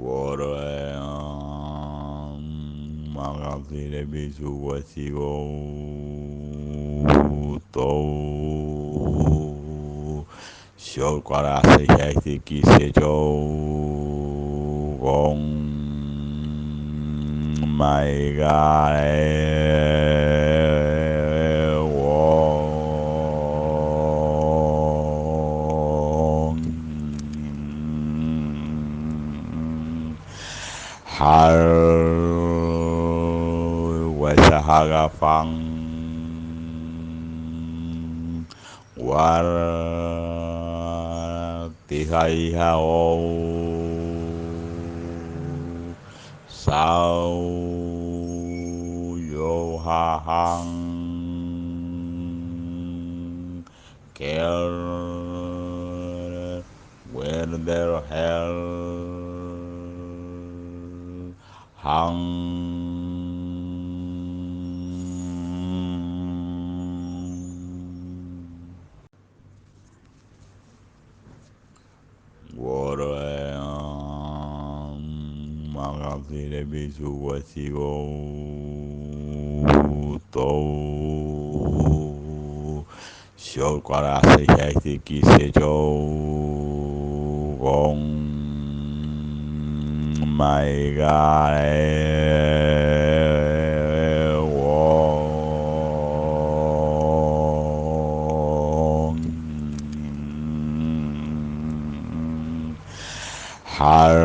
Water magazine bisu wasigo to show para se jai ki se jo gong mai ga Har Wasahaga Fang War Tihai Hao Sao Yo Ha Hang Ker Verdadero Hang Water magazine bisu wasigo to show para se jai ki se jo gong mai ga Har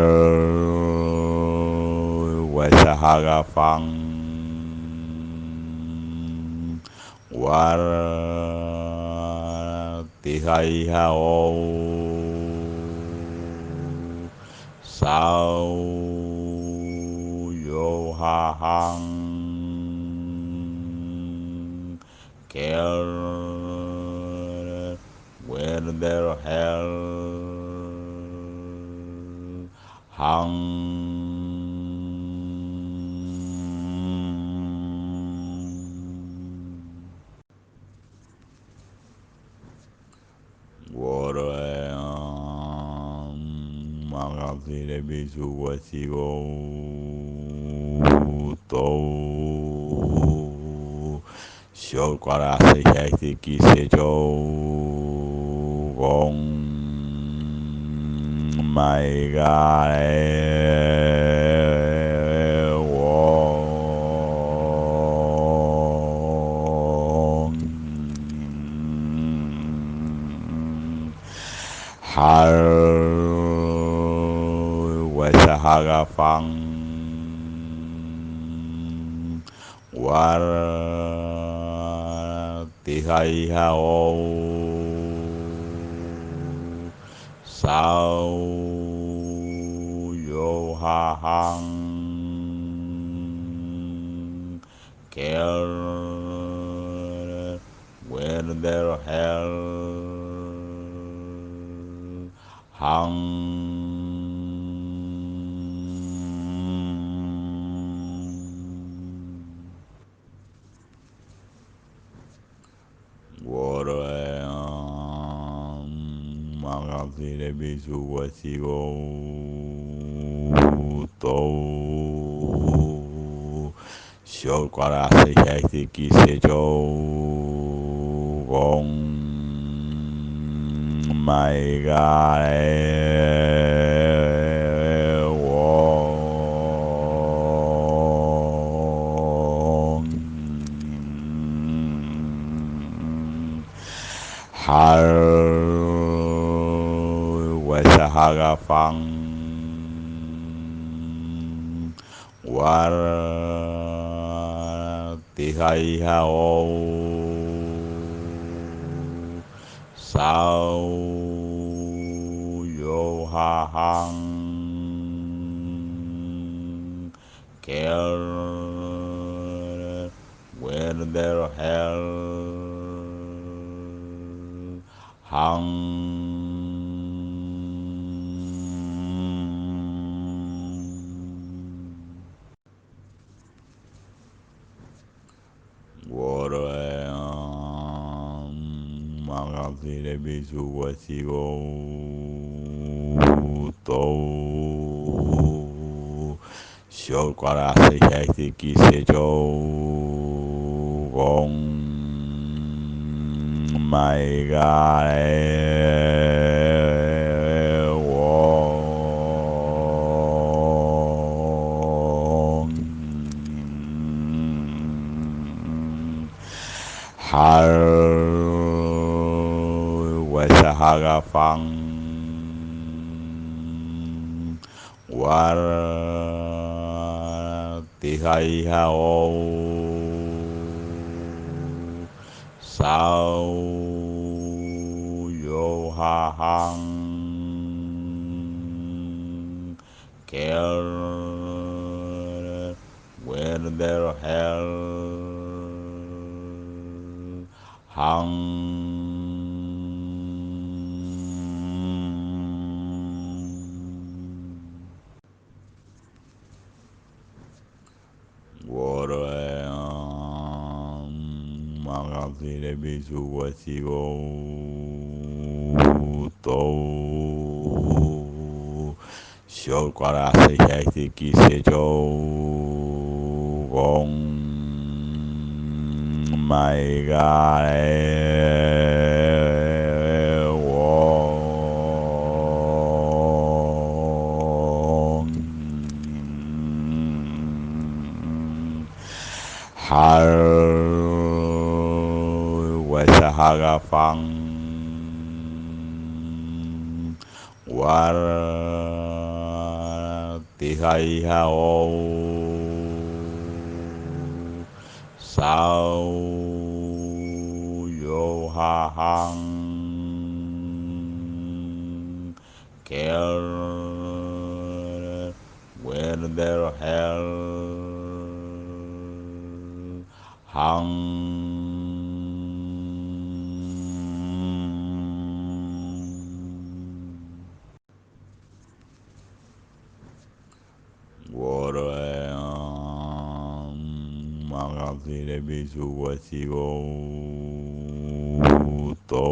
Wasahaga Fang War Tihai Hao Sao Yo Ha Hang Ker Verdadero Hang Water magazine bisu wasigo to show para se jai ki se jo gong mai ga Har Wasahaga Fang War Tihai Hao Sao Yo Ha Hang Ker Verdadero Hang Water magazine bisu wasigo to show para se jai ki se jo gong mai ga Har Wasahaga Fang War Tihai Hao Sao Yo Ha Hang Ker Verdadero Hang Water magazine bisu wasigo to Show para seis que yo con my God Har Wesa Haga Fang War Tihai Hao Sao Yo Ha Hang Ker Verdadero Hang Water Magazine Bisu Wasigo To Show para seis que yo con my God Har Wesa Haga Fang War Tihai Hao Sao Yo Ha Hang Ker Verdadero Hang Water Magazine Bisu Wasigo To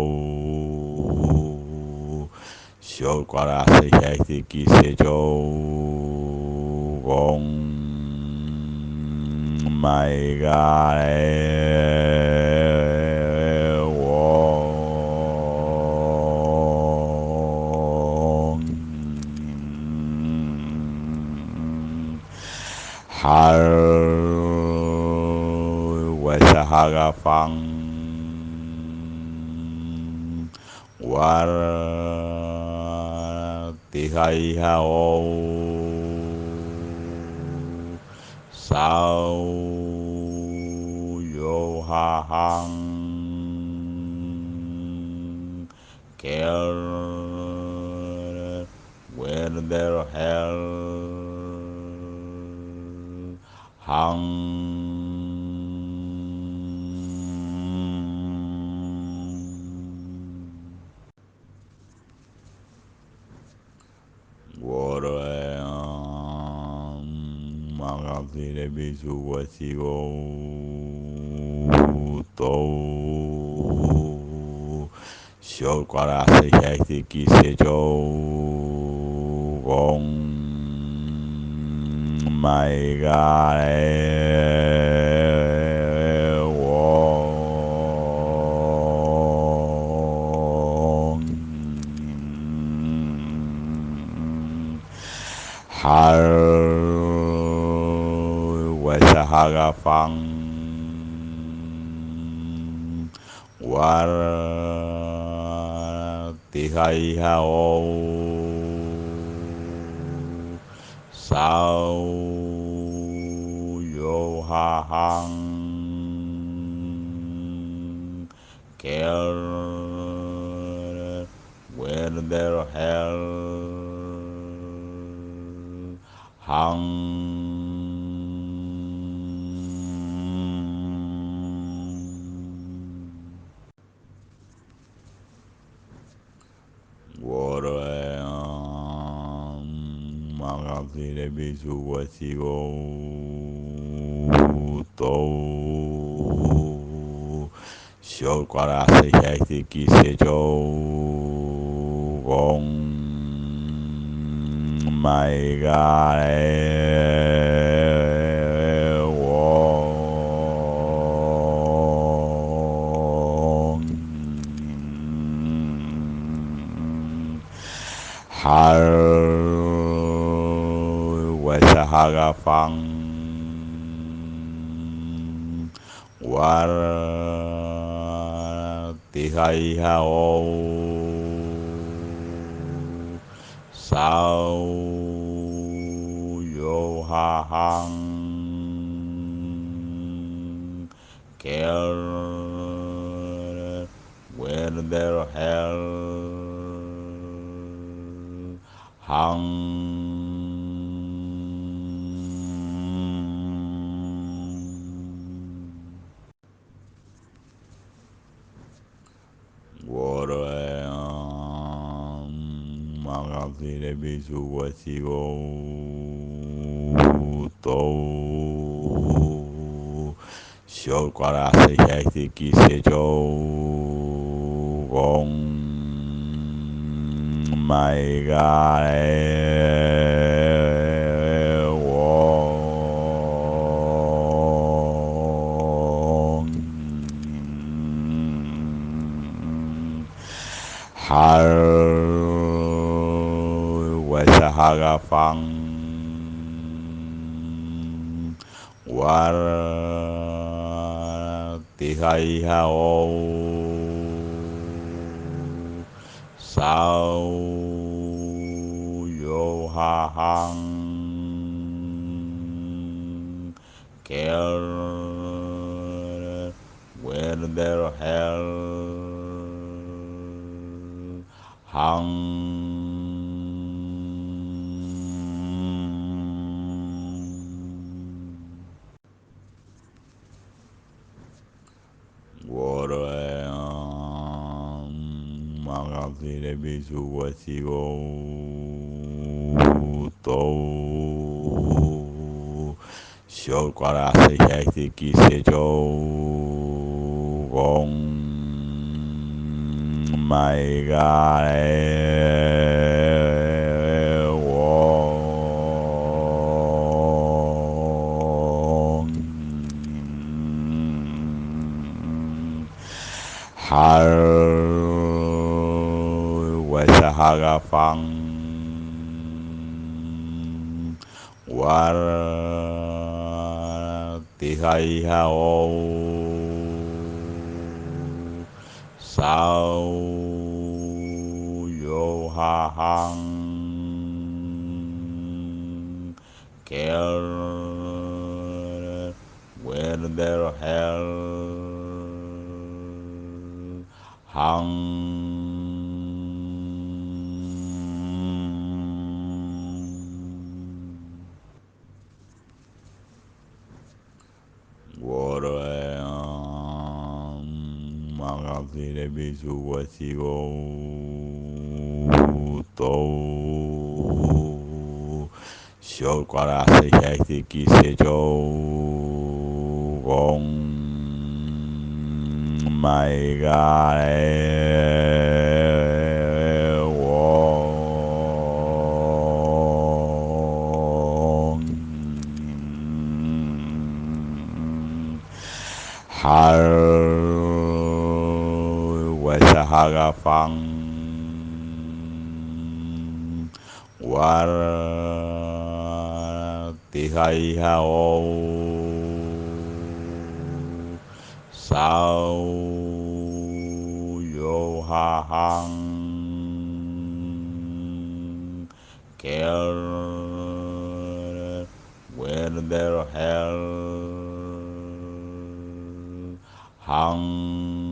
Show para seis que yo con my God Har Wesa Haga Fang War Tihai Hao Sao Yo Ha Hang Ker Verdadero Hang Water Magazine Bisu Wasigo To Show para seis que yo con my God Har Wesa Haga Fang War Tihai Hao Sao Yo Ha Hang Ker Verdadero Hang Water Magazine Bisu Wasigo To Show para seis que yo con my God Har Wasahagafang War Tihai Hao Sao Yo Ha Hang Ker Verdadero Hang Water Magazine Bisu Wasigo To Show Quarace Hecti Kisejo Gong My God Har Wasahagafang War Tihai Hao Sao Yo Ha Hang Ker Verdadero Hang Water Magazine Bisu Wasigo To Show Quarace Hecti Kisejo Gong My God Har Wasahagafang War Tihai Hao Sao Yo Ha Hang Ker Verdadero Hang Water Magazine Bisu Wasigo To Show Quarace Hecti Kisejo Gong My God Har Wasahagafang War Tihai Hao Sao Yo Ha Hang Ker Verdadero Hang